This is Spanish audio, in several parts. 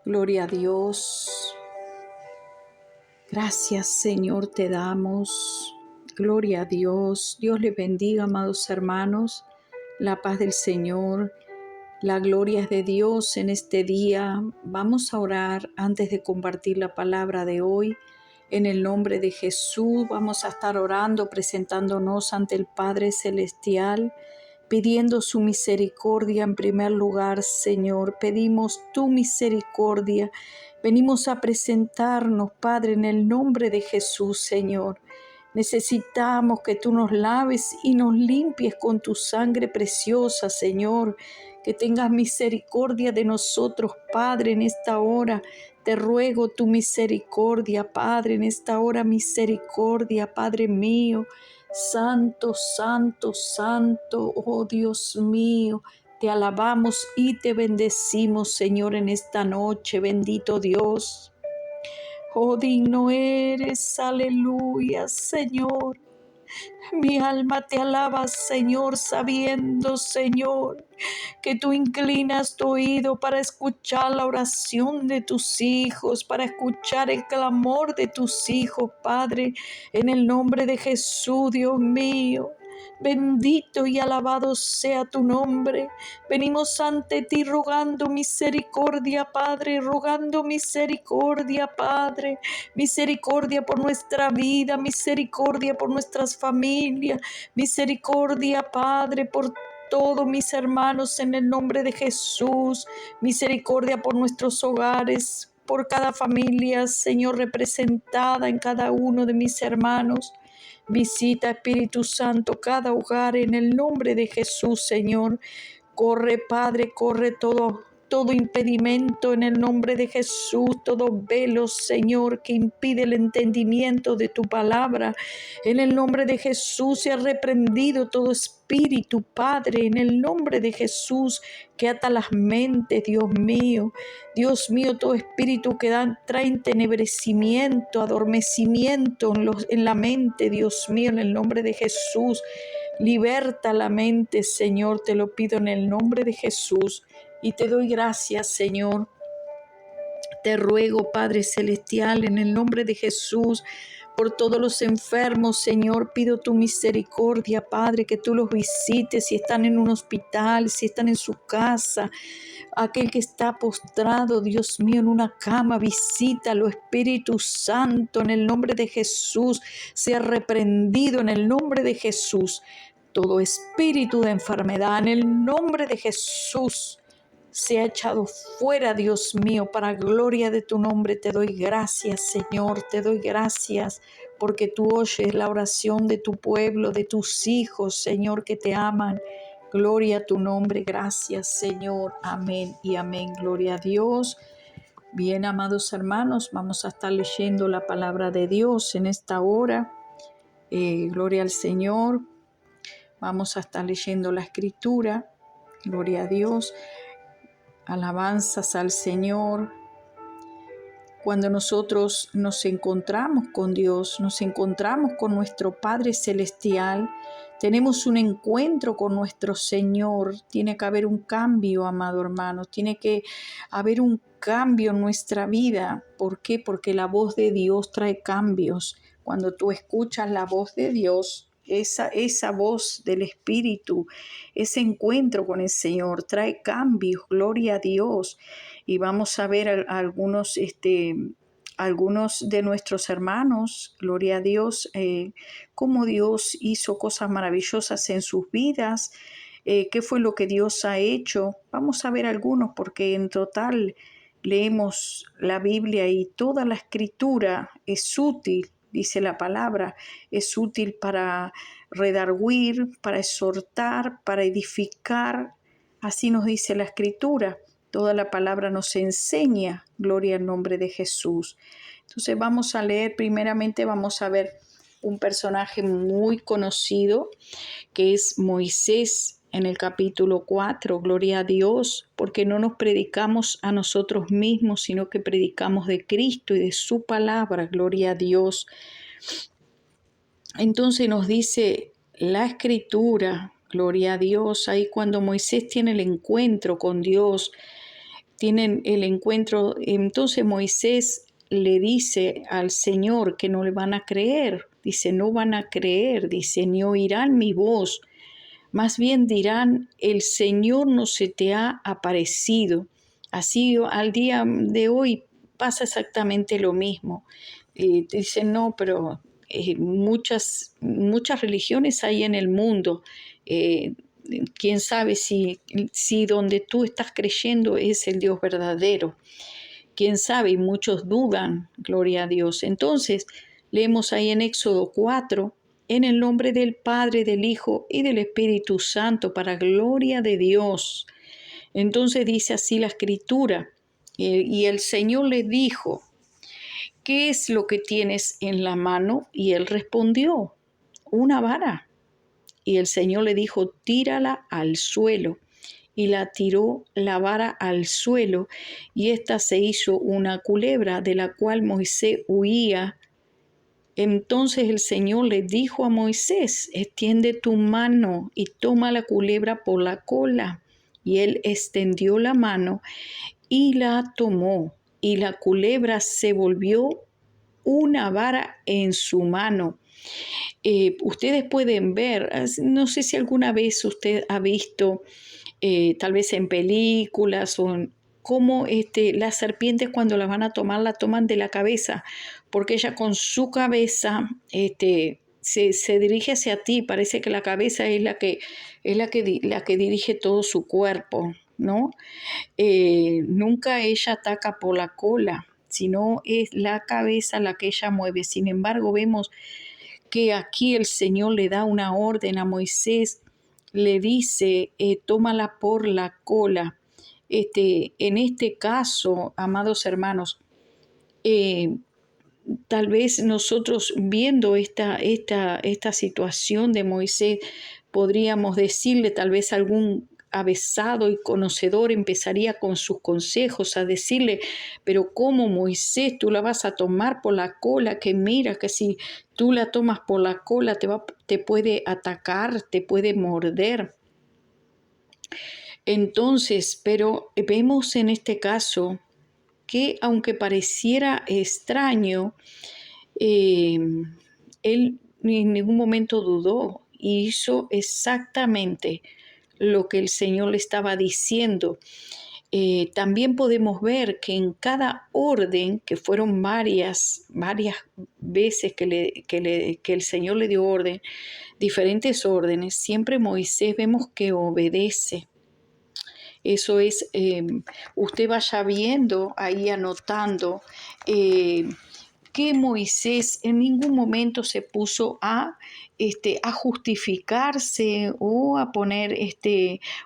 Gloria a Dios. Gracias, Señor, te damos. Gloria a Dios. Dios les bendiga, amados hermanos. La paz del Señor. La gloria es de Dios en este día. Vamos a orar antes de compartir la palabra de hoy. En el nombre de Jesús vamos a estar orando, presentándonos ante el Padre Celestial, pidiendo su misericordia en primer lugar, Señor. Pedimos tu misericordia. Venimos a presentarnos, Padre, en el nombre de Jesús, Señor. Necesitamos que tú nos laves y nos limpies con tu sangre preciosa, Señor. Que tengas misericordia de nosotros, Padre, en esta hora. Te ruego tu misericordia, Padre, en esta hora misericordia, Padre mío. Santo, santo, santo, oh Dios mío. Te alabamos y te bendecimos, Señor, en esta noche. Bendito Dios. Oh, digno eres, aleluya, Señor. Mi alma te alaba, Señor, sabiendo, Señor, que tú inclinas tu oído para escuchar la oración de tus hijos, para escuchar el clamor de tus hijos, Padre, en el nombre de Jesús, Dios mío. Bendito y alabado sea tu nombre. Venimos ante ti rogando misericordia, Padre, rogando misericordia, Padre, misericordia por nuestra vida, misericordia por nuestras familias, misericordia, Padre, por todos mis hermanos en el nombre de Jesús, misericordia por nuestros hogares, por cada familia, Señor, representada en cada uno de mis hermanos. Visita, Espíritu Santo, cada hogar en el nombre de Jesús, Señor. Corre, Padre, corre todo impedimento en el nombre de Jesús, todo velo, Señor, que impide el entendimiento de tu palabra. En el nombre de Jesús se ha reprendido todo espíritu, Padre, en el nombre de Jesús, que ata las mentes, Dios mío. Dios mío, todo espíritu que trae entenebrecimiento, adormecimiento en la mente, Dios mío, en el nombre de Jesús. Liberta la mente, Señor, te lo pido en el nombre de Jesús. Y te doy gracias, Señor. Te ruego, Padre Celestial, en el nombre de Jesús, por todos los enfermos, Señor, pido tu misericordia, Padre, que tú los visites, si están en un hospital, si están en su casa, aquel que está postrado, Dios mío, en una cama, visítalo, Espíritu Santo, en el nombre de Jesús, sea reprendido en el nombre de Jesús. Todo espíritu de enfermedad, en el nombre de Jesús, se ha echado fuera, Dios mío, para gloria de tu nombre. Te doy gracias, Señor, te doy gracias, porque tú oyes la oración de tu pueblo, de tus hijos, Señor, que te aman. Gloria a tu nombre, gracias, Señor. Amén y amén. Gloria a Dios. Bien, amados hermanos, vamos a estar leyendo la palabra de Dios en esta hora. Gloria al Señor. Vamos a estar leyendo la escritura. Gloria a Dios. Alabanzas al Señor. Cuando nosotros nos encontramos con Dios, nos encontramos con nuestro Padre Celestial, tenemos un encuentro con nuestro Señor. Tiene que haber un cambio, amado hermano. Tiene que haber un cambio en nuestra vida. ¿Por qué? Porque la voz de Dios trae cambios. Cuando tú escuchas la voz de Dios, esa voz del Espíritu, ese encuentro con el Señor trae cambios. Gloria a Dios. Y vamos a ver algunos de nuestros hermanos, gloria a Dios, cómo Dios hizo cosas maravillosas en sus vidas, qué fue lo que Dios ha hecho. Vamos a ver algunos porque en total leemos la Biblia y toda la escritura es útil, dice la palabra, es útil para redarguir, para exhortar, para edificar. Así nos dice la escritura. Toda la palabra nos enseña, gloria al nombre de Jesús. Entonces vamos a leer, primeramente vamos a ver un personaje muy conocido que es Moisés en el capítulo 4, gloria a Dios, porque no nos predicamos a nosotros mismos, sino que predicamos de Cristo y de su palabra, gloria a Dios. Entonces nos dice la escritura, gloria a Dios, ahí cuando Moisés tiene el encuentro con Dios, tienen el encuentro. Entonces Moisés le dice al Señor que no le van a creer. Dice, no van a creer, dice, ni oirán mi voz. Más bien dirán, el Señor no se te ha aparecido. Así al día de hoy pasa exactamente lo mismo. Dicen, no, pero muchas religiones hay en el mundo. Quién sabe si donde tú estás creyendo es el Dios verdadero. Quién sabe, y muchos dudan, gloria a Dios. Entonces, leemos ahí en Éxodo 4, en el nombre del Padre, del Hijo y del Espíritu Santo, para gloria de Dios. Entonces dice así la Escritura, y el Señor le dijo, ¿qué es lo que tienes en la mano? Y él respondió, una vara. Y el Señor le dijo, tírala al suelo. Y la tiró la vara al suelo, y ésta se hizo una culebra, de la cual Moisés huía. Entonces el Señor le dijo a Moisés, extiende tu mano y toma la culebra por la cola. Y él extendió la mano y la tomó, y la culebra se volvió una vara en su mano. Ustedes pueden ver, no sé si alguna vez usted ha visto, tal vez en películas o cómo las serpientes cuando las van a tomar, la toman de la cabeza, porque ella con su cabeza se dirige hacia ti. Parece que la cabeza es la que dirige todo su cuerpo, ¿no? Nunca ella ataca por la cola, sino es la cabeza la que ella mueve. Sin embargo, vemos que aquí el Señor le da una orden a Moisés, le dice, tómala por la cola. En este caso, amados hermanos, tal vez nosotros viendo esta situación de Moisés, podríamos decirle, tal vez algún avesado y conocedor empezaría con sus consejos a decirle, pero ¿cómo, Moisés, tú la vas a tomar por la cola? Que mira que si tú la tomas por la cola te puede atacar, te puede morder. Entonces, pero vemos en este caso que aunque pareciera extraño, él en ningún momento dudó y hizo exactamente lo que el Señor le estaba diciendo. También podemos ver que en cada orden, que fueron varias veces que el Señor le dio orden, diferentes órdenes, siempre Moisés vemos que obedece. Eso es, usted vaya viendo ahí anotando que Moisés en ningún momento se puso a justificarse o a poner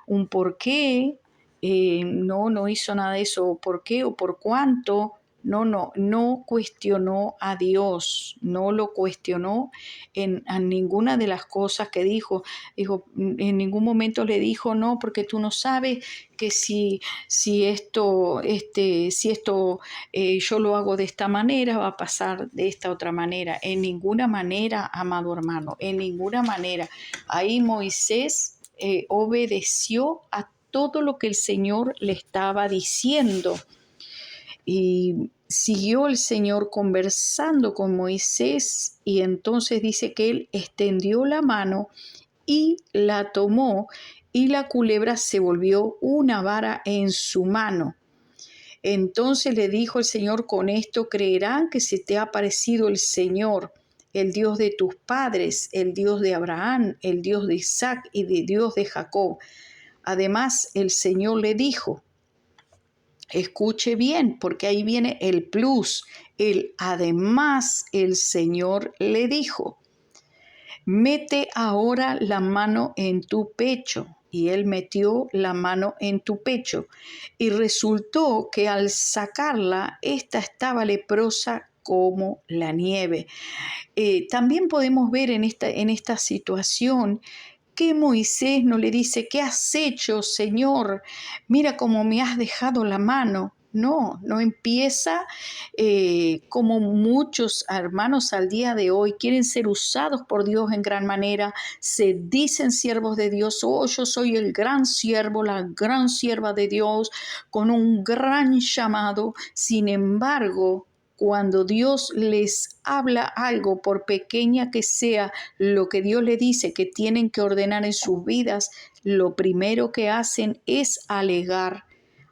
un porqué. No hizo nada de eso, por qué o por cuánto. No cuestionó a Dios, no lo cuestionó en ninguna de las cosas que dijo. En ningún momento le dijo, no, porque tú no sabes que si esto yo lo hago de esta manera, va a pasar de esta otra manera. En ninguna manera, amado hermano, en ninguna manera. Ahí Moisés obedeció a todo lo que el Señor le estaba diciendo. Y siguió el Señor conversando con Moisés, y entonces dice que él extendió la mano y la tomó, y la culebra se volvió una vara en su mano. Entonces le dijo el Señor, con esto creerán que se te ha aparecido el Señor, el Dios de tus padres, el Dios de Abraham, el Dios de Isaac y el Dios de Jacob. Además, el Señor le dijo, escuche bien, porque ahí viene el plus. Además, el Señor le dijo, mete ahora la mano en tu pecho. Y él metió la mano en tu pecho. Y resultó que al sacarla, ésta estaba leprosa como la nieve. También podemos ver en esta situación que Moisés no le dice, ¿qué has hecho, Señor? Mira cómo me has dejado la mano. no empieza como muchos hermanos al día de hoy quieren ser usados por Dios en gran manera, se dicen siervos de Dios, oh, yo soy el gran siervo, la gran sierva de Dios, con un gran llamado. Sin embargo, cuando Dios les habla algo, por pequeña que sea lo que Dios le dice que tienen que ordenar en sus vidas, lo primero que hacen es alegar.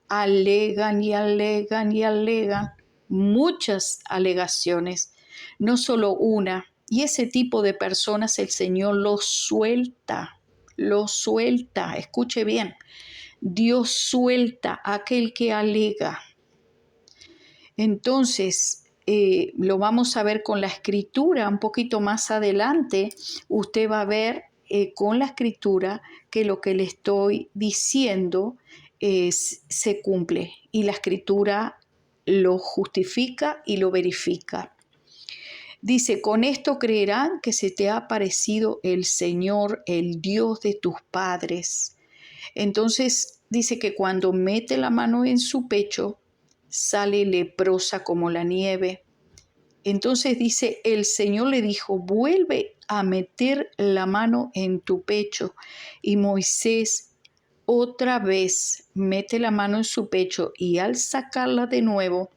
Alegan y alegan y alegan, muchas alegaciones, no solo una. Y ese tipo de personas el Señor los suelta, escuche bien, Dios suelta a aquel que alega. Entonces, lo vamos a ver con la escritura un poquito más adelante. Usted va a ver con la escritura que lo que le estoy diciendo se cumple y la escritura lo justifica y lo verifica. Dice, con esto creerán que se te ha aparecido el Señor, el Dios de tus padres. Entonces dice que cuando mete la mano en su pecho, sale leprosa como la nieve. Entonces dice, el Señor le dijo, vuelve a meter la mano en tu pecho. Y Moisés otra vez mete la mano en su pecho y al sacarla de nuevo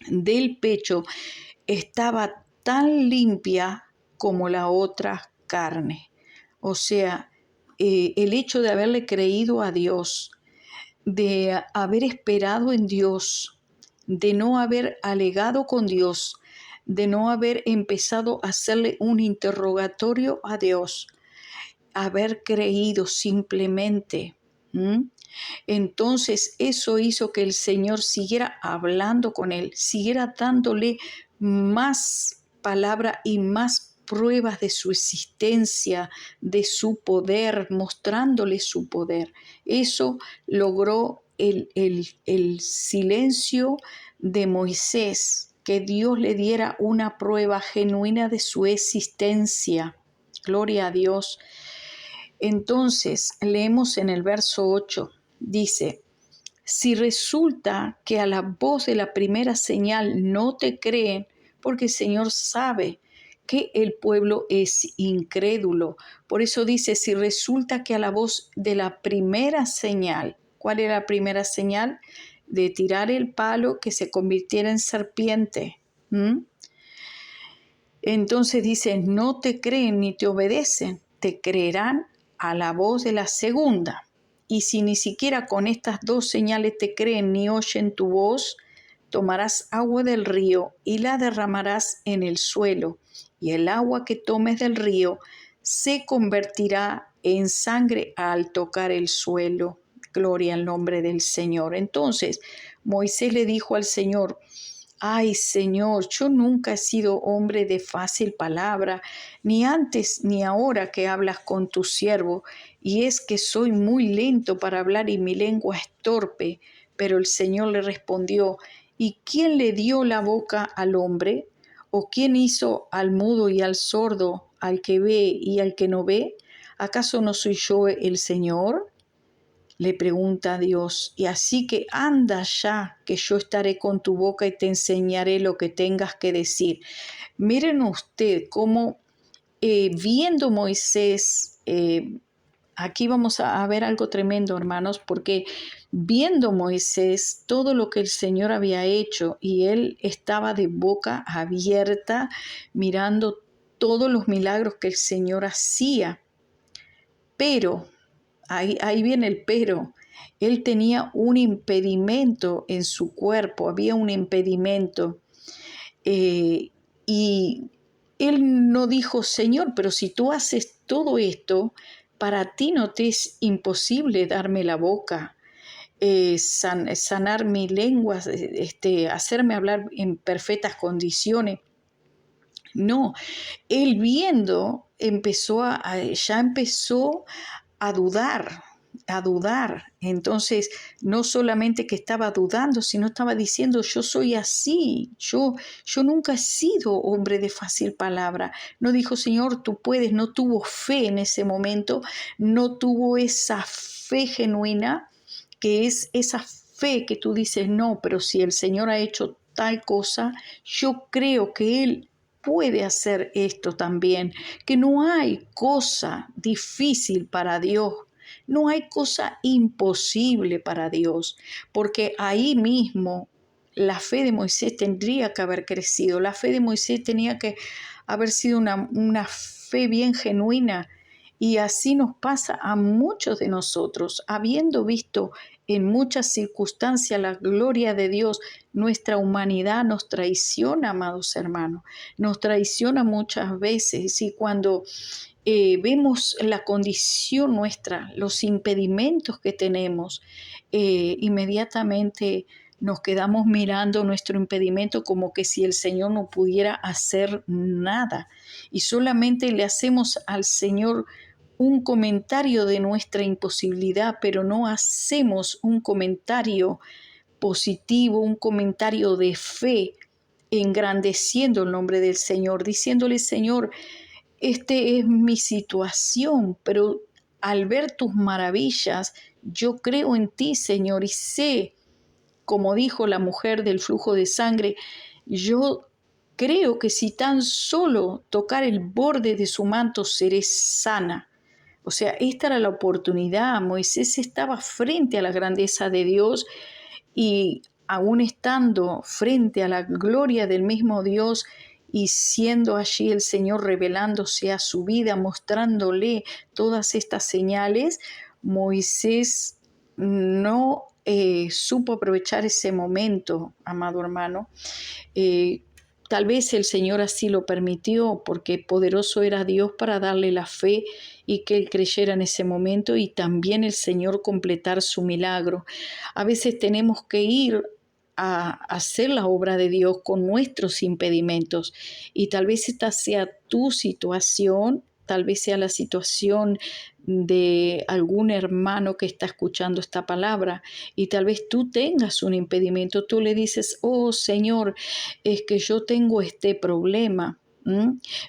del pecho, estaba tan limpia como la otra carne. O sea, el hecho de haberle creído a Dios, de haber esperado en Dios, de no haber alegado con Dios, de no haber empezado a hacerle un interrogatorio a Dios, haber creído simplemente. Entonces eso hizo que el Señor siguiera hablando con él, siguiera dándole más palabra y más pruebas de su existencia, de su poder, mostrándole su poder. Eso logró el silencio de Moisés, que Dios le diera una prueba genuina de su existencia. Gloria a Dios. Entonces, leemos en el verso 8, dice, si resulta que a la voz de la primera señal no te creen, porque el Señor sabe que el pueblo es incrédulo. Por eso dice, si resulta que a la voz de la primera señal, ¿cuál era la primera señal? De tirar el palo que se convirtiera en serpiente. Entonces dice, no te creen ni te obedecen, te creerán a la voz de la segunda. Y si ni siquiera con estas dos señales te creen ni oyen tu voz, tomarás agua del río y la derramarás en el suelo, y el agua que tomes del río se convertirá en sangre al tocar el suelo. Gloria al nombre del Señor. Entonces Moisés le dijo al Señor, ay, Señor, yo nunca he sido hombre de fácil palabra, ni antes ni ahora que hablas con tu siervo, y es que soy muy lento para hablar y mi lengua es torpe. Pero el Señor le respondió, ¿y quién le dio la boca al hombre? ¿O quién hizo al mudo y al sordo, al que ve y al que no ve? ¿Acaso no soy yo el Señor? Le pregunta a Dios, y así que anda ya, que yo estaré con tu boca y te enseñaré lo que tengas que decir. Miren usted cómo viendo Moisés, aquí vamos a ver algo tremendo, hermanos, porque viendo Moisés todo lo que el Señor había hecho y él estaba de boca abierta mirando todos los milagros que el Señor hacía, pero ahí viene el pero. Él tenía un impedimento en su cuerpo, había un impedimento. Y él no dijo, Señor, pero si tú haces todo esto, para ti no te es imposible darme la boca, sanar mi lengua, hacerme hablar en perfectas condiciones. No, él viendo ya empezó a dudar, a dudar. Entonces, no solamente que estaba dudando, sino estaba diciendo, yo soy así, yo nunca he sido hombre de fácil palabra. No dijo, Señor, tú puedes, no tuvo fe en ese momento, no tuvo esa fe genuina, que es esa fe que tú dices, no, pero si el Señor ha hecho tal cosa, yo creo que Él puede hacer esto también, que no hay cosa difícil para Dios, no hay cosa imposible para Dios, porque ahí mismo la fe de Moisés tendría que haber crecido, la fe de Moisés tenía que haber sido una fe bien genuina, y así nos pasa a muchos de nosotros, habiendo visto en muchas circunstancias la gloria de Dios. Nuestra humanidad nos traiciona, amados hermanos, nos traiciona muchas veces, y cuando vemos la condición nuestra, los impedimentos que tenemos, inmediatamente nos quedamos mirando nuestro impedimento como que si el Señor no pudiera hacer nada, y solamente le hacemos al Señor un comentario de nuestra imposibilidad, pero no hacemos un comentario positivo, un comentario de fe, engrandeciendo el nombre del Señor, diciéndole, Señor, este es mi situación, pero al ver tus maravillas, yo creo en ti, Señor, y sé, como dijo la mujer del flujo de sangre, yo creo que si tan solo tocar el borde de su manto seré sana. O sea, esta era la oportunidad. Moisés estaba frente a la grandeza de Dios, y aún estando frente a la gloria del mismo Dios y siendo allí el Señor revelándose a su vida, mostrándole todas estas señales, Moisés no supo aprovechar ese momento, amado hermano. Eh, Tal vez el Señor así lo permitió porque poderoso era Dios para darle la fe y que él creyera en ese momento, y también el Señor completar su milagro. A veces tenemos que ir a hacer la obra de Dios con nuestros impedimentos, y tal vez esta sea tu situación, tal vez sea la situación de algún hermano que está escuchando esta palabra, y tal vez tú tengas un impedimento. Tú le dices, oh Señor, es que yo tengo este problema.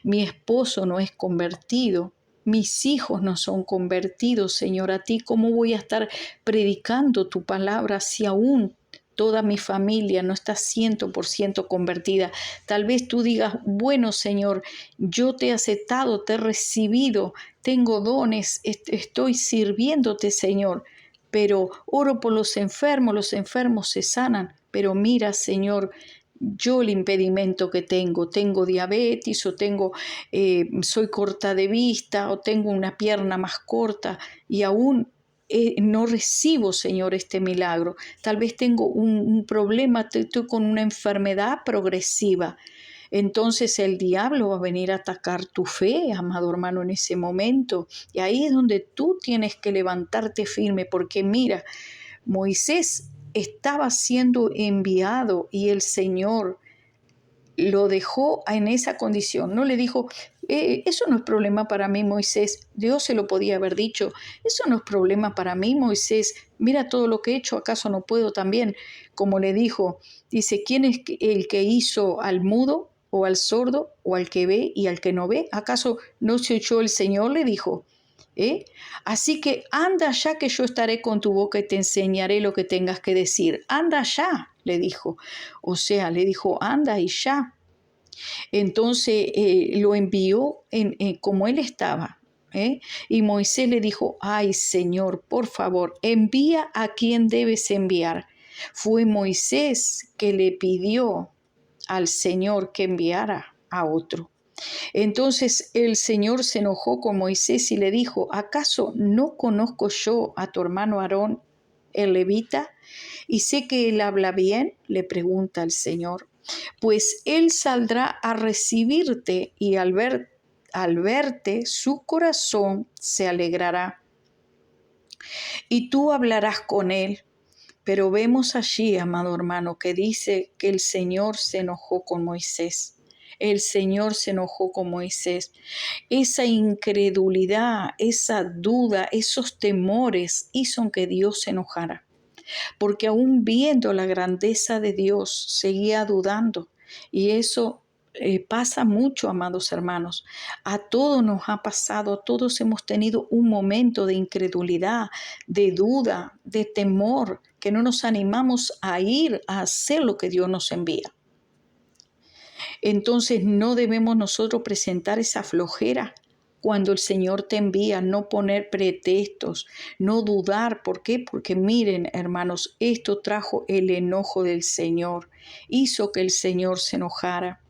Mi esposo no es convertido, mis hijos no son convertidos, Señor. A ti, ¿cómo voy a estar predicando tu palabra si aún toda mi familia no está 100% convertida? Tal vez tú digas, bueno, Señor, yo te he aceptado, te he recibido, tengo dones, estoy sirviéndote, Señor, pero oro por los enfermos se sanan. Pero mira, Señor, yo el impedimento que tengo diabetes, o soy corta de vista, o tengo una pierna más corta, y aún no recibo, Señor, este milagro. Tal vez tengo un problema, estoy con una enfermedad progresiva. Entonces el diablo va a venir a atacar tu fe, amado hermano, en ese momento. Y ahí es donde tú tienes que levantarte firme, porque mira, Moisés estaba siendo enviado y el Señor lo dejó en esa condición. No le dijo, eso no es problema para mí, Moisés. Dios se lo podía haber dicho, eso no es problema para mí, Moisés. Mira todo lo que he hecho, ¿acaso no puedo también? Como le dijo, dice, ¿quién es el que hizo al mudo o al sordo o al que ve y al que no ve? ¿Acaso no se oyó el Señor? Le dijo. ¿Eh? Así que anda ya, que yo estaré con tu boca y te enseñaré lo que tengas que decir. Anda ya, le dijo. O sea, le dijo, anda y ya. Entonces lo envió como él estaba. Y Moisés le dijo, ay Señor, por favor, envía a quien debes enviar. Fue Moisés que le pidió al Señor que enviara a otro. Entonces el Señor se enojó con Moisés y le dijo, ¿acaso no conozco yo a tu hermano Aarón, el levita? Y sé que él habla bien, le pregunta el Señor. Pues él saldrá a recibirte, y al verte su corazón se alegrará, y tú hablarás con él. Pero vemos allí, amado hermano, que dice que el Señor se enojó con Moisés. El Señor se enojó con Moisés. Esa incredulidad, esa duda, esos temores hizo que Dios se enojara, porque aún viendo la grandeza de Dios seguía dudando, y eso pasa mucho, amados hermanos. A todos nos ha pasado, todos hemos tenido un momento de incredulidad, de duda, de temor, que no nos animamos a ir a hacer lo que Dios nos envía. Entonces no debemos nosotros presentar esa flojera cuando el Señor te envía, no poner pretextos, no dudar. ¿Por qué? Porque miren, hermanos, esto trajo el enojo del Señor, hizo que el Señor se enojara.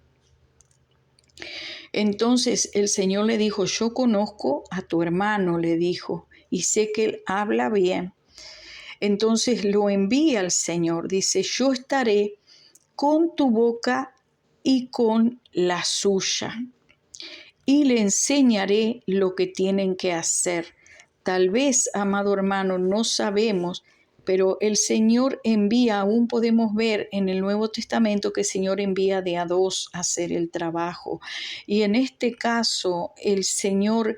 Entonces el Señor le dijo, yo conozco a tu hermano, le dijo, y sé que él habla bien. Entonces lo envía al Señor, dice, yo estaré con tu boca y con la suya, y le enseñaré lo que tienen que hacer. Tal vez, amado hermano, no sabemos, pero el Señor envía, aún podemos ver en el Nuevo Testamento que el Señor envía de a dos a hacer el trabajo. Y en este caso, el Señor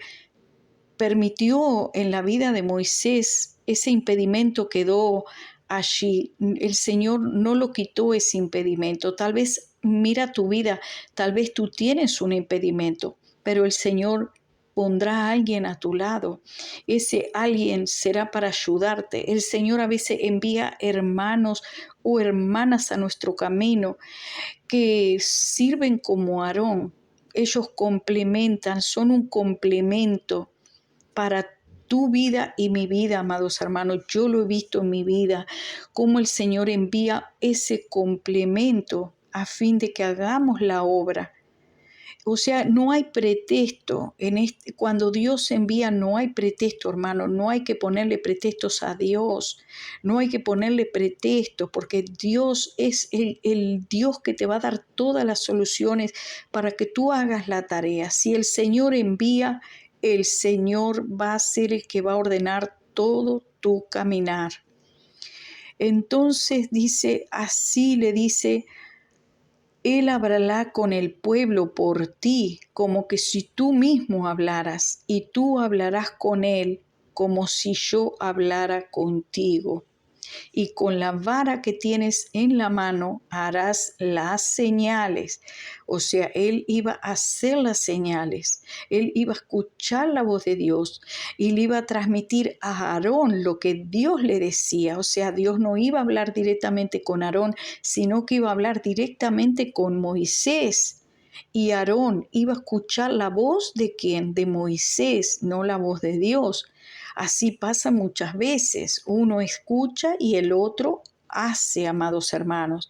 permitió en la vida de Moisés, ese impedimento quedó allí. El Señor no lo quitó ese impedimento. Tal vez mira tu vida, tal vez tú tienes un impedimento, pero el Señor pondrá a alguien a tu lado. Ese alguien será para ayudarte. El Señor a veces envía hermanos o hermanas a nuestro camino que sirven como Aarón. Ellos complementan, son un complemento para tu vida y mi vida, amados hermanos. Yo lo he visto en mi vida, cómo el Señor envía ese complemento a fin de que hagamos la obra. O sea, no hay pretexto. Cuando Dios envía, no hay pretexto, hermano. No hay que ponerle pretextos a Dios. No hay que ponerle pretextos, porque Dios es el Dios que te va a dar todas las soluciones para que tú hagas la tarea. Si el Señor envía, el Señor va a ser el que va a ordenar todo tu caminar. Entonces dice, así le dice, Él hablará con el pueblo por ti, como que si tú mismo hablaras, y tú hablarás con Él como si yo hablara contigo. Y con la vara que tienes en la mano harás las señales. O sea, él iba a hacer las señales. Él iba a escuchar la voz de Dios y le iba a transmitir a Aarón lo que Dios le decía. O sea, Dios no iba a hablar directamente con Aarón, sino que iba a hablar directamente con Moisés. Y Aarón iba a escuchar la voz de quién, de Moisés, no la voz de Dios. Así pasa muchas veces. Uno escucha y el otro hace, amados hermanos.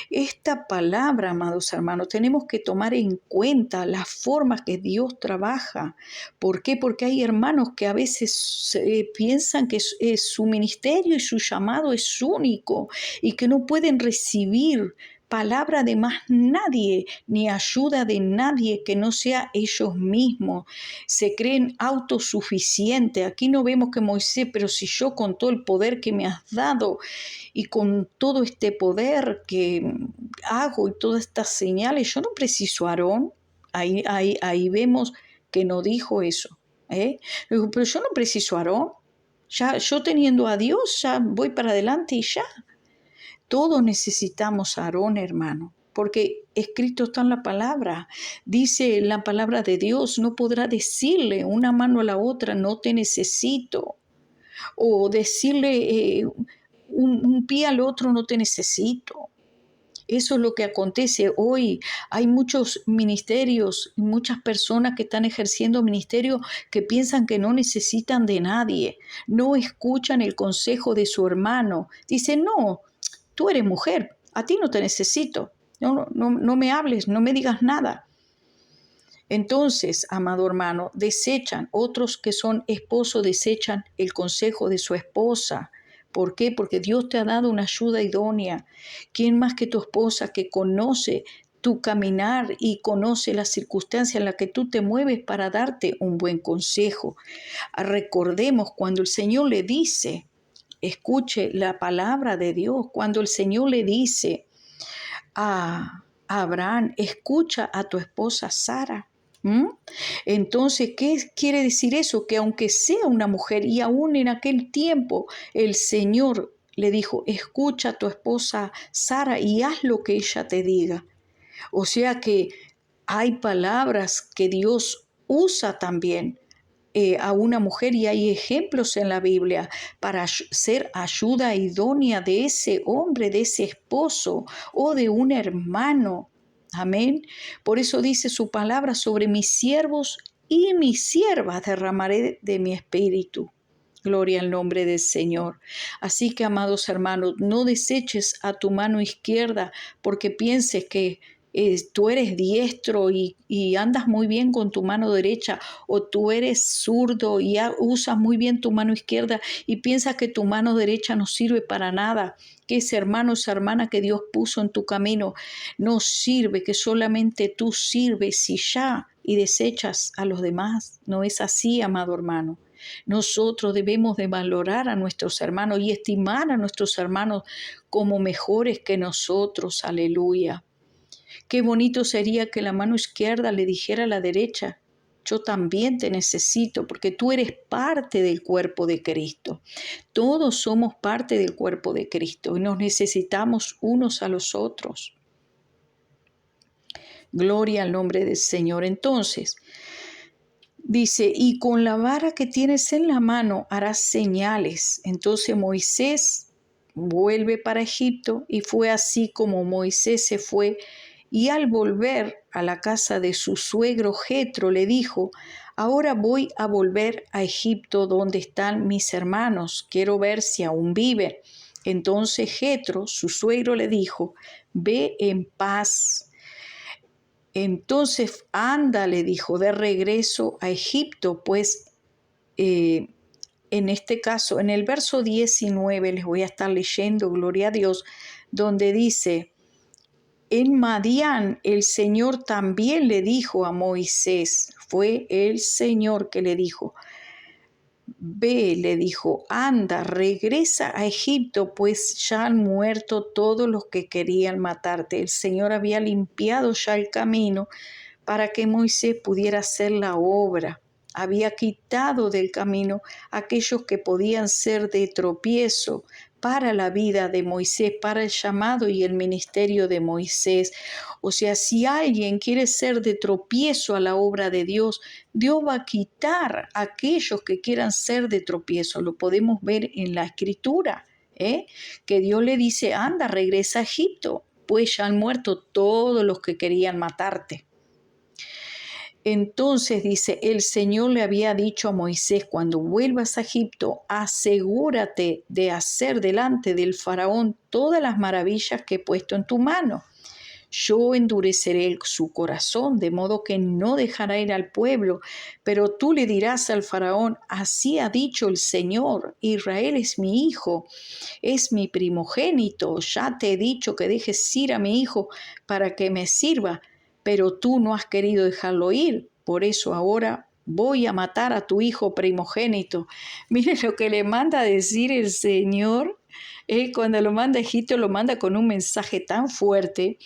Esta palabra, amados hermanos, tenemos que tomar en cuenta las formas que Dios trabaja. ¿Por qué? Porque hay hermanos que a veces piensan que su ministerio y su llamado es único y que no pueden recibir palabra de más nadie, ni ayuda de nadie que no sea ellos mismos. Se creen autosuficientes. Aquí no vemos que Moisés, pero si yo con todo el poder que me has dado y con todo este poder que hago y todas estas señales, yo no preciso a Aarón. Ahí vemos que no dijo eso. Dijo, pero yo no preciso a Aarón. Ya, yo teniendo a Dios, ya voy para adelante y ya. Todos necesitamos a Aarón, hermano, porque escrito está en la palabra. Dice la palabra de Dios, no podrá decirle una mano a la otra, no te necesito. O decirle un pie al otro, no te necesito. Eso es lo que acontece hoy. Hay muchos ministerios, muchas personas que están ejerciendo ministerio que piensan que no necesitan de nadie. No escuchan el consejo de su hermano. Dicen, no, tú eres mujer, a ti no te necesito. No me hables, no me digas nada. Entonces, amado hermano, desechan, otros que son esposos desechan el consejo de su esposa. ¿Por qué? Porque Dios te ha dado una ayuda idónea. ¿Quién más que tu esposa que conoce tu caminar y conoce las circunstancias en las que tú te mueves para darte un buen consejo? Recordemos cuando el Señor le dice, escuche la palabra de Dios, cuando el Señor le dice a Abraham, escucha a tu esposa Sara. Entonces, ¿qué quiere decir eso? Que aunque sea una mujer y aún en aquel tiempo el Señor le dijo, escucha a tu esposa Sara y haz lo que ella te diga. O sea que hay palabras que Dios usa también a una mujer y hay ejemplos en la Biblia para ser ayuda idónea de ese hombre, de ese esposo o de un hermano. Amén. Por eso dice su palabra: sobre mis siervos y mis siervas derramaré de mi espíritu. Gloria al nombre del Señor. Así que, amados hermanos, no deseches a tu mano izquierda porque pienses que tú eres diestro y andas muy bien con tu mano derecha, o tú eres zurdo y usas muy bien tu mano izquierda y piensas que tu mano derecha no sirve para nada, que ese hermano, esa hermana que Dios puso en tu camino no sirve, que solamente tú sirves y ya, y desechas a los demás. No es así, amado hermano. Nosotros debemos de valorar a nuestros hermanos y estimar a nuestros hermanos como mejores que nosotros. Aleluya. Qué bonito sería que la mano izquierda le dijera a la derecha: yo también te necesito, porque tú eres parte del cuerpo de Cristo. Todos somos parte del cuerpo de Cristo y nos necesitamos unos a los otros. Gloria al nombre del Señor. Entonces, dice: y con la vara que tienes en la mano harás señales. Entonces Moisés vuelve para Egipto, y fue así como Moisés se fue. Y al volver a la casa de su suegro Jetro le dijo: ahora voy a volver a Egipto, donde están mis hermanos. Quiero ver si aún viven. Entonces Jetro, su suegro, le dijo: ve en paz. Entonces anda, le dijo, de regreso a Egipto, pues en este caso, en el verso 19 les voy a estar leyendo, gloria a Dios, donde dice: en Madián el Señor también le dijo a Moisés, fue el Señor que le dijo: ve, le dijo, anda, regresa a Egipto, pues ya han muerto todos los que querían matarte. El Señor había limpiado ya el camino para que Moisés pudiera hacer la obra. Había quitado del camino aquellos que podían ser de tropiezo para la vida de Moisés, para el llamado y el ministerio de Moisés. O sea, si alguien quiere ser de tropiezo a la obra de Dios, Dios va a quitar a aquellos que quieran ser de tropiezo. Lo podemos ver en la Escritura, que Dios le dice: anda, regresa a Egipto, pues ya han muerto todos los que querían matarte. Entonces dice: el Señor le había dicho a Moisés: cuando vuelvas a Egipto, asegúrate de hacer delante del faraón todas las maravillas que he puesto en tu mano. Yo endureceré su corazón, de modo que no dejará ir al pueblo, pero tú le dirás al faraón: así ha dicho el Señor, Israel es mi hijo, es mi primogénito. Ya te he dicho que dejes ir a mi hijo para que me sirva, pero tú no has querido dejarlo ir. Por eso ahora voy a matar a tu hijo primogénito. Miren lo que le manda a decir el Señor. Él, cuando lo manda a Egipto, lo manda con un mensaje tan fuerte,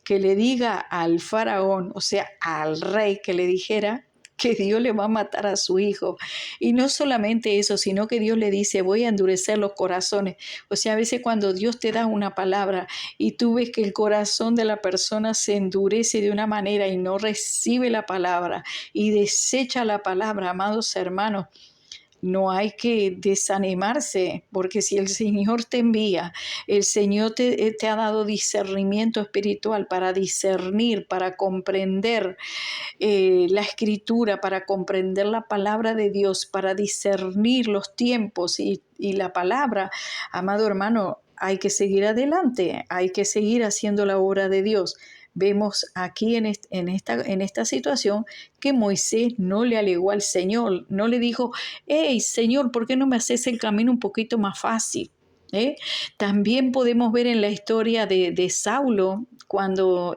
que le diga al faraón, o sea, al rey, que le dijera que Dios le va a matar a su hijo. Y no solamente eso, sino que Dios le dice: voy a endurecer los corazones. O sea, a veces cuando Dios te da una palabra y tú ves que el corazón de la persona se endurece de una manera y no recibe la palabra y desecha la palabra, amados hermanos, no hay que desanimarse, porque si el Señor te envía, el Señor te ha dado discernimiento espiritual para discernir, para comprender la Escritura, para comprender la palabra de Dios, para discernir los tiempos y la palabra. Amado hermano, hay que seguir adelante, hay que seguir haciendo la obra de Dios. Vemos aquí en esta situación que Moisés no le alegó al Señor, no le dijo: hey, Señor, ¿por qué no me haces el camino un poquito más fácil? También podemos ver en la historia de Saulo, cuando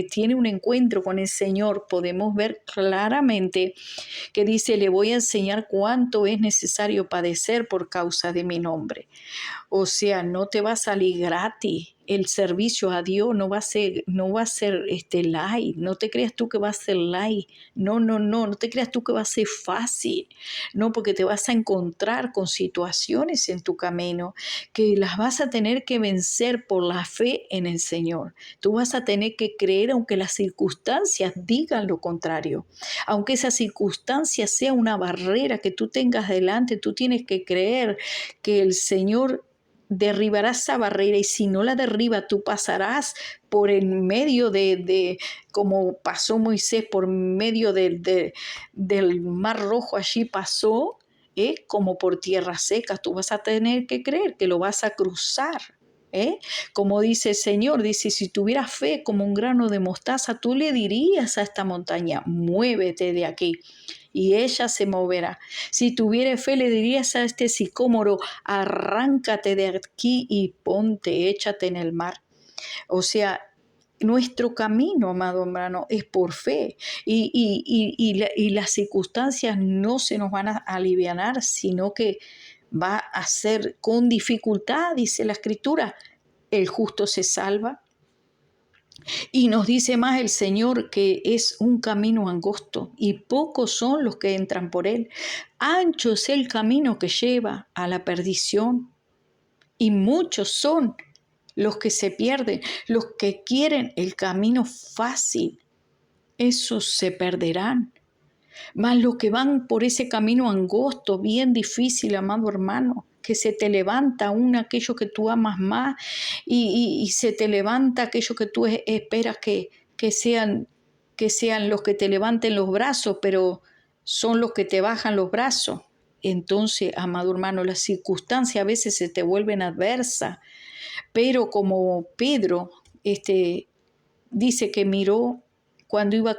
tiene un encuentro con el Señor, podemos ver claramente que dice: le voy a enseñar cuánto es necesario padecer por causa de mi nombre. O sea, no te va a salir gratis el servicio a Dios no va a ser light. No te creas tú que va a ser light. No, no, no, no te creas tú que va a ser fácil. No, porque te vas a encontrar con situaciones en tu camino que las vas a tener que vencer por la fe en el Señor. Tú vas a tener que creer aunque las circunstancias digan lo contrario. Aunque esa circunstancia sea una barrera que tú tengas delante, tú tienes que creer que el Señor derribará esa barrera, y si no la derriba, tú pasarás por en medio como pasó Moisés, por medio del Mar Rojo. Allí pasó, como por tierra seca. Tú vas a tener que creer que lo vas a cruzar. Como dice el Señor, dice, si tuvieras fe como un grano de mostaza, tú le dirías a esta montaña, muévete de aquí, y ella se moverá. Si tuvieras fe, le dirías a este sicómoro, arráncate de aquí y ponte, échate en el mar. O sea, nuestro camino, amado hermano, es por fe, y las circunstancias no se nos van a alivianar, sino que va a ser con dificultad. Dice la Escritura, el justo se salva. Y nos dice más el Señor que es un camino angosto y pocos son los que entran por él. Ancho es el camino que lleva a la perdición y muchos son los que se pierden, los que quieren el camino fácil. Esos se perderán. Mas los que van por ese camino angosto, bien difícil, amado hermano, que se te levanta aún aquello que tú amas más, y se te levanta aquello que tú esperas que sean los que te levanten los brazos, pero son los que te bajan los brazos. Entonces, amado hermano, las circunstancias a veces se te vuelven adversas, pero como Pedro dice que miró cuando iba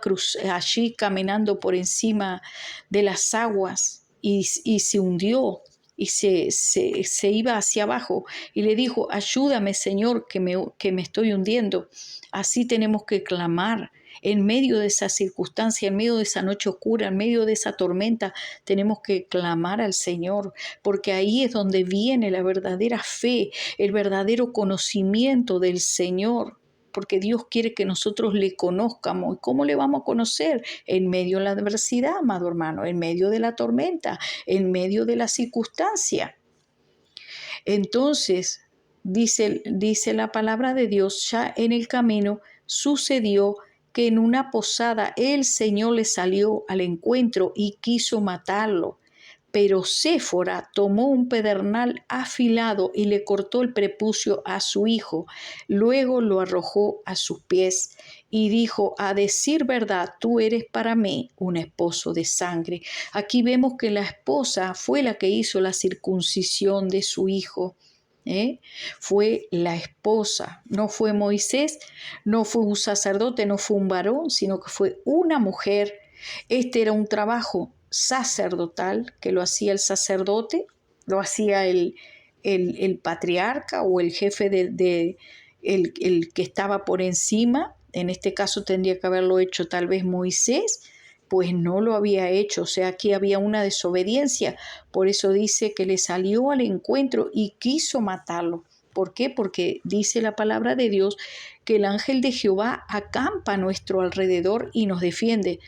allí caminando por encima de las aguas, y se hundió y se iba hacia abajo, y le dijo, ayúdame, Señor, que me estoy hundiendo. Así tenemos que clamar en medio de esa circunstancia, en medio de esa noche oscura, en medio de esa tormenta. Tenemos que clamar al Señor, porque ahí es donde viene la verdadera fe, el verdadero conocimiento del Señor, porque Dios quiere que nosotros le conozcamos. ¿Y cómo le vamos a conocer? En medio de la adversidad, amado hermano, en medio de la tormenta, en medio de la circunstancia. Entonces, dice la palabra de Dios, ya en el camino sucedió que en una posada el Señor le salió al encuentro y quiso matarlo. Pero Séfora tomó un pedernal afilado y le cortó el prepucio a su hijo. Luego lo arrojó a sus pies y dijo, a decir verdad, tú eres para mí un esposo de sangre. Aquí vemos que la esposa fue la que hizo la circuncisión de su hijo. Fue la esposa, no fue Moisés, no fue un sacerdote, no fue un varón, sino que fue una mujer. Este era un trabajo sacerdotal que lo hacía el sacerdote, lo hacía el patriarca o el jefe el que estaba por encima. En este caso tendría que haberlo hecho tal vez Moisés, pues no lo había hecho. O sea, aquí había una desobediencia. Por eso dice que le salió al encuentro y quiso matarlo. ¿Por qué? Porque dice la palabra de Dios que el ángel de Jehová acampa a nuestro alrededor y nos defiende.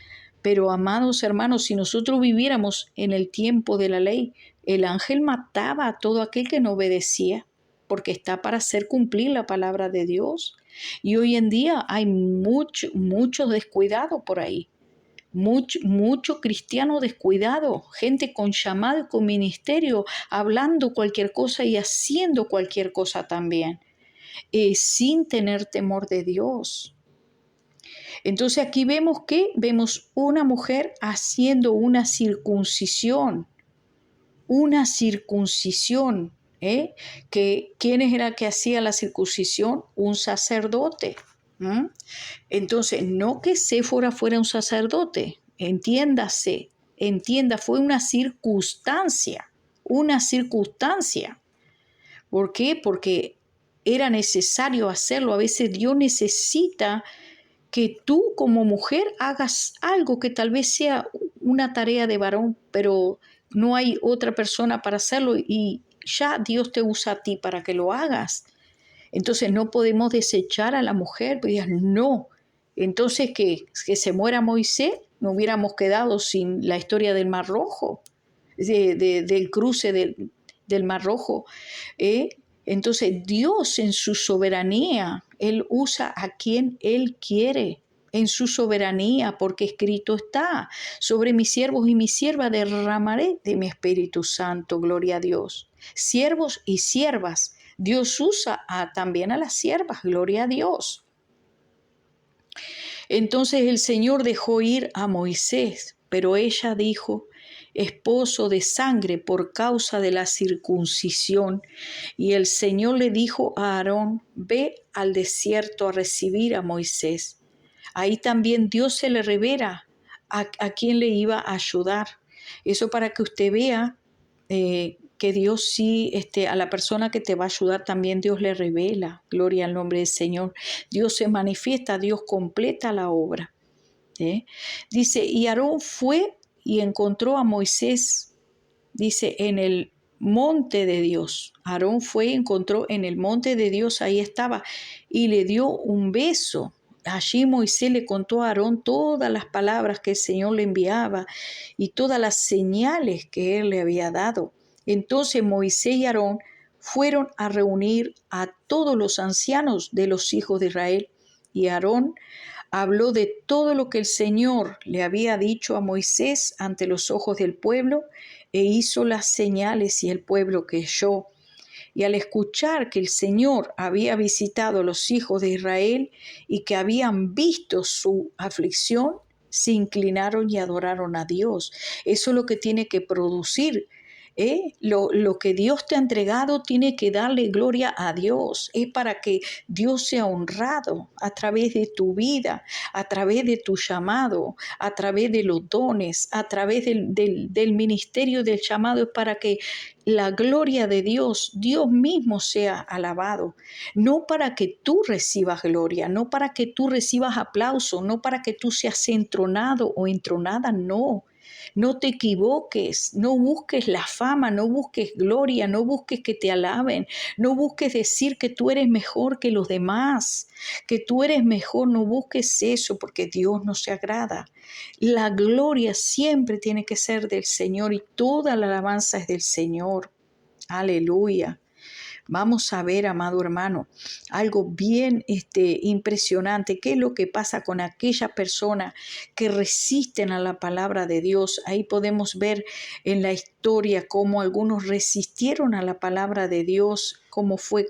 Pero, amados hermanos, si nosotros viviéramos en el tiempo de la ley, el ángel mataba a todo aquel que no obedecía, porque está para hacer cumplir la palabra de Dios. Y hoy en día hay mucho descuidado por ahí. Mucho cristiano descuidado, gente con llamado y con ministerio, hablando cualquier cosa y haciendo cualquier cosa también, sin tener temor de Dios. Entonces aquí vemos una mujer haciendo una circuncisión, ¿quién era el que hacía la circuncisión? Un sacerdote. Entonces, no que Séfora fuera un sacerdote, entienda, fue una circunstancia. ¿Por qué? Porque era necesario hacerlo. A veces Dios necesita que tú como mujer hagas algo que tal vez sea una tarea de varón, pero no hay otra persona para hacerlo, y ya Dios te usa a ti para que lo hagas. Entonces no podemos desechar a la mujer, pues no. Entonces que se muera Moisés, no hubiéramos quedado sin la historia del Mar Rojo, del cruce del Mar Rojo. ¿eh? Entonces Dios en su soberanía, Él usa a quien Él quiere. En su soberanía, porque escrito está, sobre mis siervos y mis siervas derramaré de mi Espíritu Santo, gloria a Dios. Siervos y siervas, Dios usa también a las siervas, gloria a Dios. Entonces el Señor dejó ir a Moisés, pero ella dijo, esposo de sangre por causa de la circuncisión. Y el Señor le dijo a Aarón, ve al desierto a recibir a Moisés. Ahí también Dios se le revela a quien le iba a ayudar. Eso para que usted vea que Dios sí, a la persona que te va a ayudar también Dios le revela. Gloria al nombre del Señor. Dios se manifiesta, Dios completa la obra. Dice, y Aarón fue y encontró a Moisés, dice, en el monte de Dios. Aarón fue y encontró en el monte de Dios, ahí estaba, y le dio un beso. Allí Moisés le contó a Aarón todas las palabras que el Señor le enviaba y todas las señales que él le había dado. Entonces Moisés y Aarón fueron a reunir a todos los ancianos de los hijos de Israel, y Aarón habló de todo lo que el Señor le había dicho a Moisés ante los ojos del pueblo, e hizo las señales y el pueblo creyó. Y al escuchar que el Señor había visitado a los hijos de Israel y que habían visto su aflicción, se inclinaron y adoraron a Dios. Eso es lo que tiene que producir. Lo que Dios te ha entregado tiene que darle gloria a Dios. Es para que Dios sea honrado a través de tu vida, a través de tu llamado, a través de los dones, a través del ministerio del llamado. Es para que la gloria de Dios, Dios mismo sea alabado. No para que tú recibas gloria, no para que tú recibas aplauso, no para que tú seas entronado o entronada, no. No te equivoques, no busques la fama, no busques gloria, no busques que te alaben, no busques decir que tú eres mejor que los demás, que tú eres mejor, no busques eso porque Dios no se agrada. La gloria siempre tiene que ser del Señor y toda la alabanza es del Señor. Aleluya. Vamos a ver, amado hermano, algo bien impresionante. ¿Qué es lo que pasa con aquellas personas que resisten a la palabra de Dios? Ahí podemos ver en la historia cómo algunos resistieron a la palabra de Dios, como fue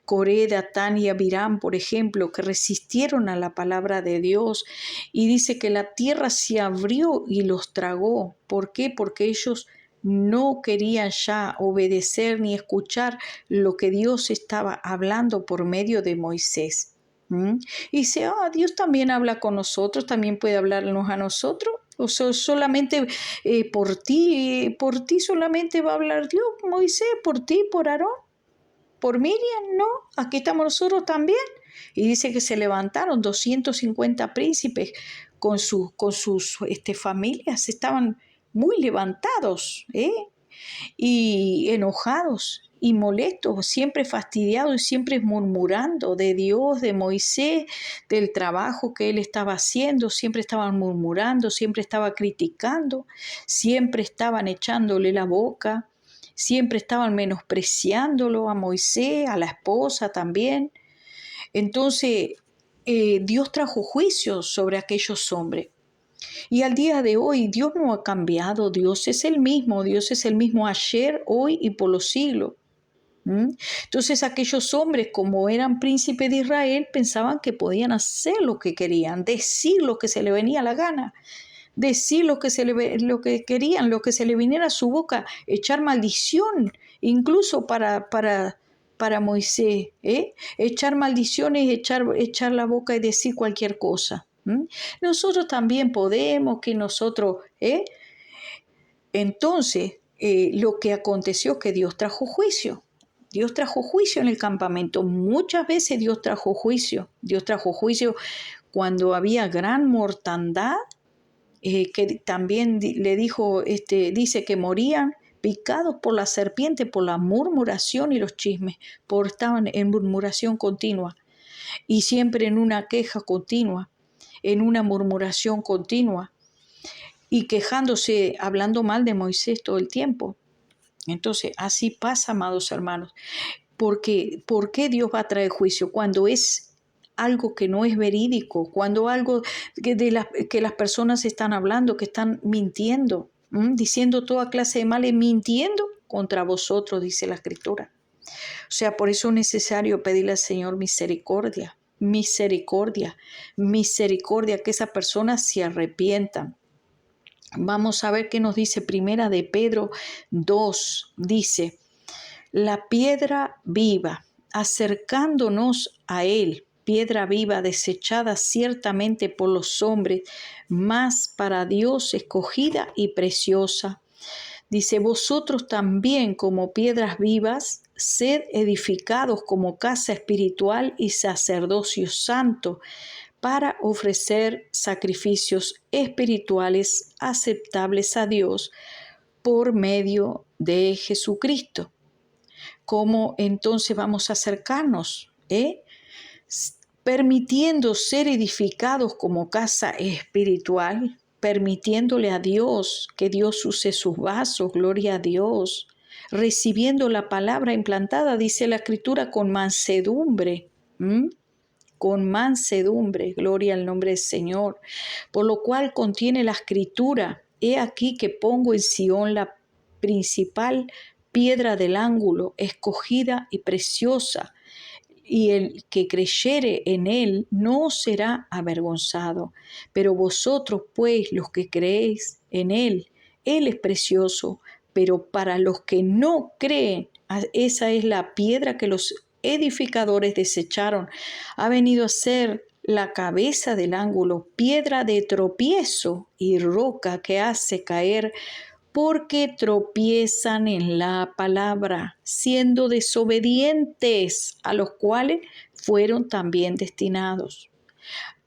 Coré, Datán y Abiram, por ejemplo, que resistieron a la palabra de Dios. Y dice que la tierra se abrió y los tragó. ¿Por qué? Porque ellos no querían ya obedecer ni escuchar lo que Dios estaba hablando por medio de Moisés. Y dice, Dios también habla con nosotros, también puede hablarnos a nosotros. O sea, solamente por ti solamente va a hablar Dios, Moisés, por ti, por Aarón, por Miriam, no, aquí estamos nosotros también. Y dice que se levantaron 250 príncipes con sus familias, estaban muy levantados, y enojados y molestos, siempre fastidiados y siempre murmurando de Dios, de Moisés, del trabajo que él estaba haciendo. Siempre estaban murmurando, siempre estaba criticando, siempre estaban echándole la boca, siempre estaban menospreciándolo a Moisés, a la esposa también. Entonces Dios trajo juicio sobre aquellos hombres. Y al día de hoy Dios no ha cambiado, Dios es el mismo ayer, hoy y por los siglos. Entonces aquellos hombres, como eran príncipes de Israel, pensaban que podían hacer lo que querían, decir lo que se le venía a la gana, decir lo que querían, lo que se le viniera a su boca, echar maldición, incluso para Moisés, echar maldiciones, echar la boca y decir cualquier cosa. Nosotros también podemos, que nosotros, entonces lo que aconteció es que Dios trajo juicio. Dios trajo juicio en el campamento. Muchas veces Dios trajo juicio. Dios trajo juicio cuando había gran mortandad, que también le dijo, dice que morían picados por la serpiente, por la murmuración y los chismes, estaban en murmuración continua y siempre en una queja continua, en una murmuración continua y quejándose, hablando mal de Moisés todo el tiempo. Entonces, así pasa, amados hermanos. Porque, ¿por qué Dios va a traer juicio? Cuando es algo que no es verídico, cuando algo que las personas están hablando, que están mintiendo, diciendo toda clase de males, mintiendo contra vosotros, dice la Escritura. O sea, por eso es necesario pedirle al Señor misericordia, misericordia, misericordia, que esas personas se arrepientan. Vamos a ver qué nos dice Primera de Pedro 2, dice: la piedra viva, acercándonos a él, piedra viva desechada ciertamente por los hombres, mas para Dios escogida y preciosa. Dice: vosotros también, como piedras vivas, sed edificados como casa espiritual y sacerdocio santo, para ofrecer sacrificios espirituales aceptables a Dios por medio de Jesucristo. ¿Cómo entonces vamos a acercarnos? Permitiendo ser edificados como casa espiritual, permitiéndole a Dios que Dios use sus vasos, gloria a Dios, recibiendo la palabra implantada, dice la Escritura, con mansedumbre. Con mansedumbre, gloria al nombre del Señor, por lo cual contiene la Escritura: he aquí que pongo en Sión la principal piedra del ángulo, escogida y preciosa, y el que creyere en él no será avergonzado. Pero vosotros, pues, los que creéis en él es precioso, pero para los que no creen, esa es la piedra que los edificadores desecharon, ha venido a ser la cabeza del ángulo, piedra de tropiezo y roca que hace caer, porque tropiezan en la palabra, siendo desobedientes, a los cuales fueron también destinados.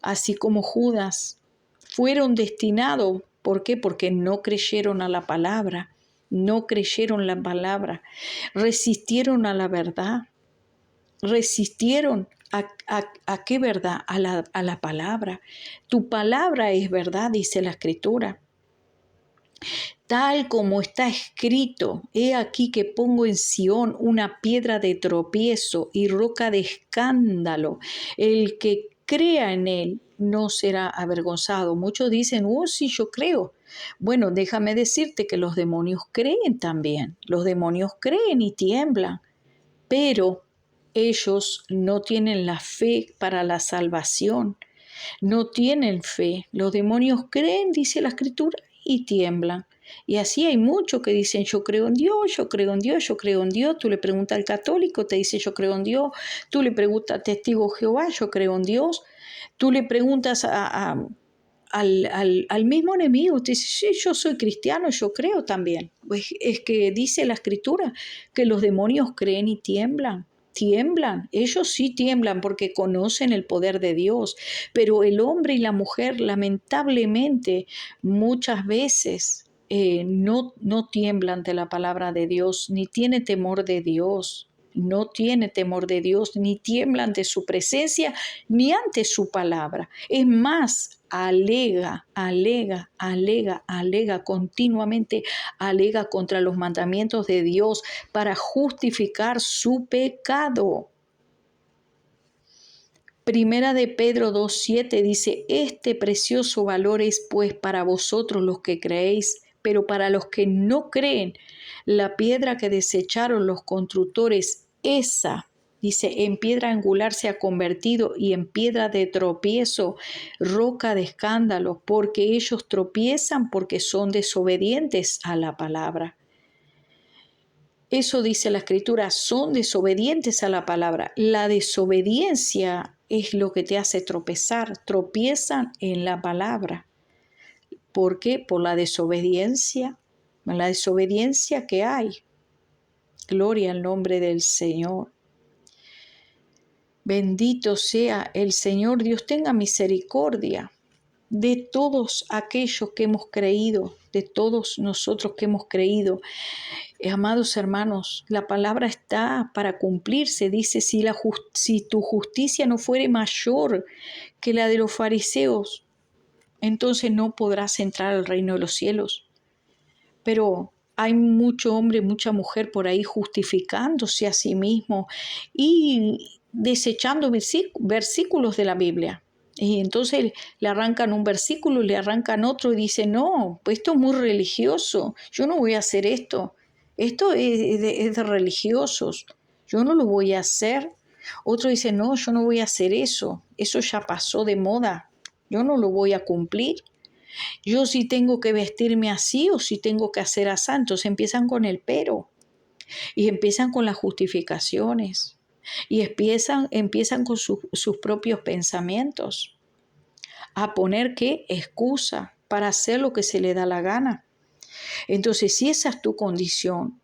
Así como Judas fueron destinados. ¿Por qué? Porque no creyeron a la palabra, no creyeron la palabra, resistieron a la verdad, resistieron ¿a qué verdad? A la palabra. Tu palabra es verdad, dice la Escritura. Tal como está escrito: he aquí que pongo en Sión una piedra de tropiezo y roca de escándalo. El que crea en él no será avergonzado. Muchos dicen: oh, sí, yo creo. Bueno, déjame decirte que los demonios creen también. Los demonios creen y tiemblan, pero ellos no tienen la fe para la salvación. No tienen fe. Los demonios creen, dice la Escritura, y tiemblan. Y así hay muchos que dicen: yo creo en Dios, yo creo en Dios, yo creo en Dios. Tú le preguntas al católico, te dice: yo creo en Dios. Tú le preguntas al testigo de Jehová: yo creo en Dios. Tú le preguntas al mismo enemigo, te dice: sí, yo soy cristiano, yo creo también. Pues es que dice la Escritura que los demonios creen y tiemblan. Tiemblan, ellos sí tiemblan porque conocen el poder de Dios, pero el hombre y la mujer lamentablemente muchas veces no tiemblan ante la palabra de Dios, ni tiene temor de Dios, no tiene temor de Dios, ni tiembla ante su presencia, ni ante su palabra. Es más, alega continuamente, alega contra los mandamientos de Dios para justificar su pecado. Primera de Pedro 2:7 dice: este precioso valor es pues para vosotros los que creéis, pero para los que no creen, la piedra que desecharon los constructores, esa, dice, en piedra angular se ha convertido, y en piedra de tropiezo, roca de escándalo, porque ellos tropiezan porque son desobedientes a la palabra. Eso dice la Escritura: son desobedientes a la palabra. La desobediencia es lo que te hace tropezar. Tropiezan en la palabra. ¿Por qué? Por la desobediencia que hay. Gloria al nombre del Señor. Bendito sea el Señor. Dios tenga misericordia. de todos aquellos que hemos creído, de todos nosotros que hemos creído. Amados hermanos, la palabra está para cumplirse. Dice, si tu justicia no fuere mayor que la de los fariseos, entonces no podrás entrar al reino de los cielos. Pero hay mucho hombre, mucha mujer por ahí justificándose a sí mismo y desechando versículos de la Biblia. Y entonces le arrancan un versículo, le arrancan otro y dicen, no, pues esto es muy religioso, yo no voy a hacer esto. Esto es de religiosos, yo no lo voy a hacer. Otro dice, no, yo no voy a hacer eso ya pasó de moda, yo no lo voy a cumplir. Yo sí tengo que vestirme así o si tengo que hacer así. Entonces empiezan con el pero y empiezan con las justificaciones y empiezan con sus propios pensamientos a poner qué excusa para hacer lo que se le da la gana. Entonces, si esa es tu condición,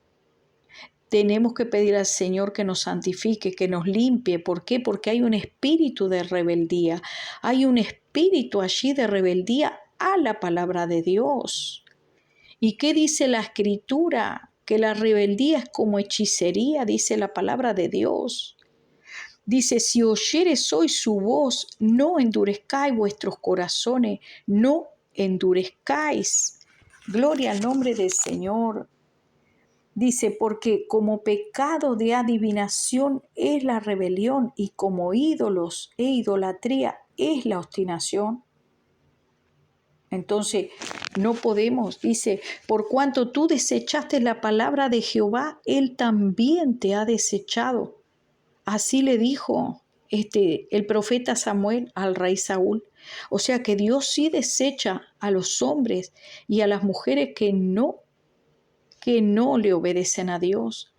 tenemos que pedir al Señor que nos santifique, que nos limpie. ¿Por qué? Porque hay un espíritu de rebeldía. Hay un espíritu allí de rebeldía a la palabra de Dios. ¿Y qué dice la Escritura? Que la rebeldía es como hechicería, dice la palabra de Dios. Dice, si oyeres hoy su voz, no endurezcáis vuestros corazones, no endurezcáis. Gloria al nombre del Señor. Dice, porque como pecado de adivinación es la rebelión y como ídolos e idolatría es la obstinación. Entonces, no podemos, dice, por cuanto tú desechaste la palabra de Jehová, Él también te ha desechado. Así le dijo el profeta Samuel al rey Saúl. O sea que Dios sí desecha a los hombres y a las mujeres que no le obedecen a Dios,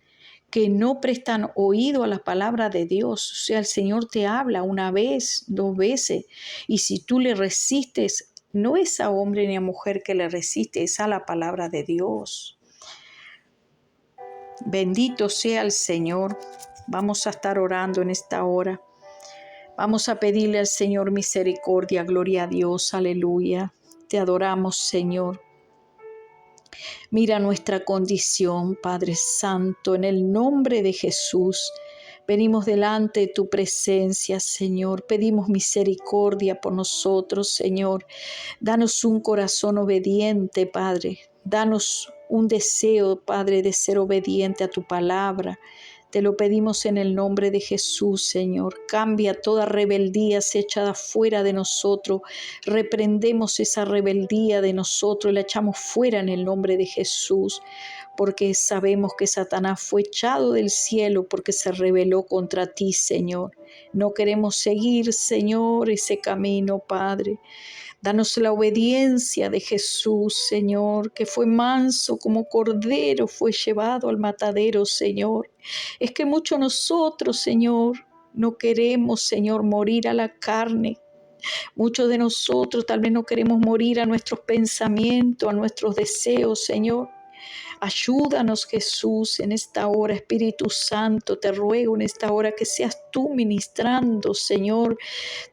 que no prestan oído a la palabra de Dios. O sea, el Señor te habla una vez, dos veces, y si tú le resistes, no es a hombre ni a mujer que le resiste, es a la palabra de Dios. Bendito sea el Señor. Vamos a estar orando en esta hora. Vamos a pedirle al Señor misericordia, gloria a Dios, aleluya. Te adoramos, Señor. Mira nuestra condición, Padre Santo, en el nombre de Jesús. Venimos delante de tu presencia, Señor. Pedimos misericordia por nosotros, Señor. Danos un corazón obediente, Padre. Danos un deseo, Padre, de ser obediente a tu palabra. Te lo pedimos en el nombre de Jesús, Señor. Cambia toda rebeldía echada fuera de nosotros. Reprendemos esa rebeldía de nosotros y la echamos fuera en el nombre de Jesús, porque sabemos que Satanás fue echado del cielo porque se rebeló contra ti, Señor. No queremos seguir, Señor, ese camino, Padre. Danos la obediencia de Jesús, Señor, que fue manso como cordero, fue llevado al matadero, Señor. Es que muchos nosotros, Señor, no queremos, Señor, morir a la carne. Muchos de nosotros tal vez no queremos morir a nuestros pensamientos, a nuestros deseos, Señor. Ayúdanos, Jesús, en esta hora, Espíritu Santo, te ruego en esta hora que seas tú ministrando, Señor,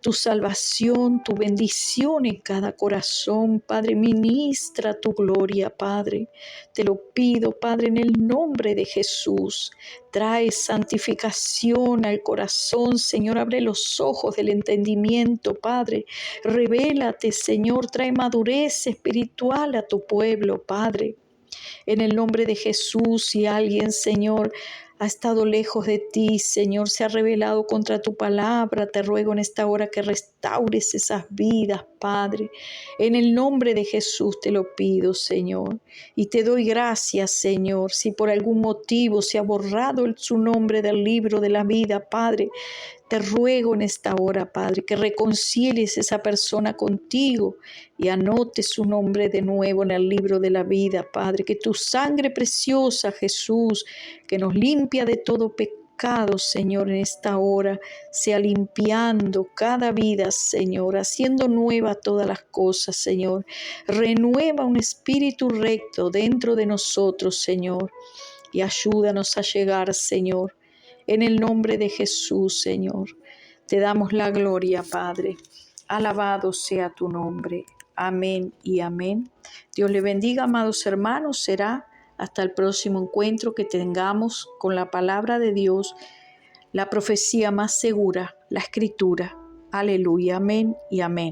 tu salvación, tu bendición en cada corazón. Padre, ministra tu gloria, Padre. Te lo pido, Padre, en el nombre de Jesús. Trae santificación al corazón, Señor. Abre los ojos del entendimiento, Padre. Revélate, Señor. Trae madurez espiritual a tu pueblo, Padre. En el nombre de Jesús, si alguien, Señor, ha estado lejos de ti, Señor, se ha rebelado contra tu palabra, te ruego en esta hora que restaures esas vidas, Padre. En el nombre de Jesús te lo pido, Señor. Y te doy gracias, Señor, si por algún motivo se ha borrado su nombre del libro de la vida, Padre. Te ruego en esta hora, Padre, que reconcilies esa persona contigo y anotes su nombre de nuevo en el libro de la vida, Padre. Que tu sangre preciosa, Jesús, que nos limpia de todo pecado, Señor, en esta hora, sea limpiando cada vida, Señor, haciendo nueva todas las cosas, Señor. Renueva un espíritu recto dentro de nosotros, Señor, y ayúdanos a llegar, Señor. En el nombre de Jesús, Señor, te damos la gloria, Padre. Alabado sea tu nombre. Amén y amén. Dios le bendiga, amados hermanos. Será hasta el próximo encuentro que tengamos con la palabra de Dios, la profecía más segura, la escritura. Aleluya, amén y amén.